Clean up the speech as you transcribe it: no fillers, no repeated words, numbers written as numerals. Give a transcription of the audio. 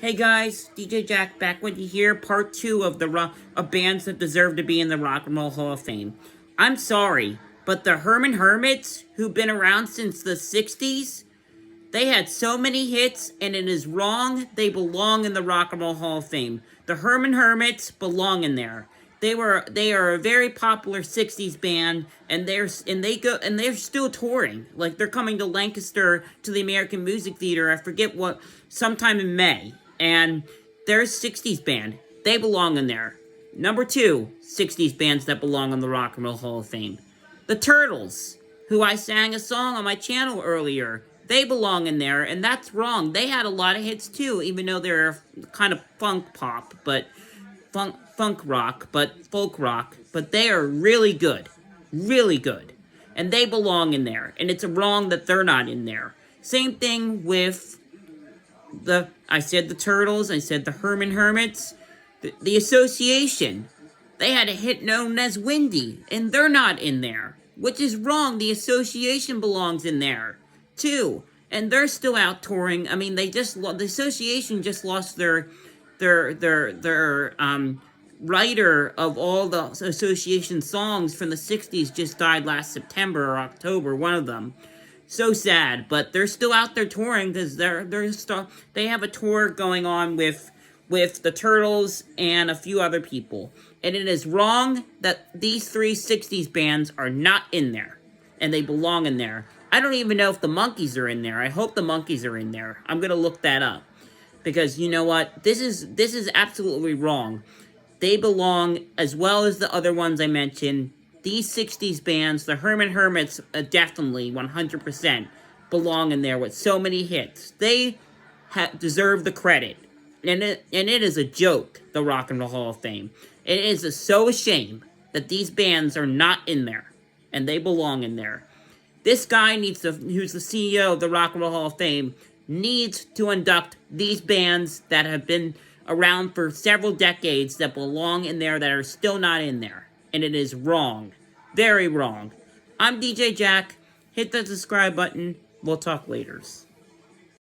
Hey guys, DJ Jack back with you here, part 2 of of bands that deserve to be in the Rock and Roll Hall of Fame. I'm sorry, but the Herman Hermits, who've been around since the 60s, they had so many hits, and it is wrong. They belong in the Rock and Roll Hall of Fame. The Herman Hermits belong in there. They are a very popular 60s band, and they're still touring. Like, they're coming to Lancaster to the American Music Theater, I forget what, sometime in May. And they're a 60s band. They belong in there. Number 2, 60s bands that belong in the Rock and Roll Hall of Fame. The Turtles, who I sang a song on my channel earlier. They belong in there, and that's wrong. They had a lot of hits too, even though they're kind of funk pop, but funk rock, but folk rock. But they are really good. Really good. And they belong in there. And it's wrong that they're not in there. Same thing with I said the Turtles, I said the Herman Hermits, the Association. They had a hit known as Windy, and they're not in there, which is wrong. The Association belongs in there, too, and they're still out touring. I mean, the Association just lost their writer of all the Association songs from the 60s just died last September or October, one of them. So sad, but they're still out there touring because they have a tour going on with the Turtles and a few other people. And it is wrong that these 3 60s bands are not in there, and they belong in there. I don't even know if the Monkees are in there. I hope the Monkees are in there. I'm gonna look that up because you know what? This is absolutely wrong. They belong as well as the other ones I mentioned. These 60s bands, the Herman Hermits, definitely 100% belong in there with so many hits. They deserve the credit. And it is a joke, the Rock and Roll Hall of Fame. It is so a shame that these bands are not in there. And they belong in there. This guy who's the CEO of the Rock and Roll Hall of Fame, needs to induct these bands that have been around for several decades that belong in there that are still not in there. And it is wrong. Very wrong. I'm DJ Jack. Hit the subscribe button. We'll talk later.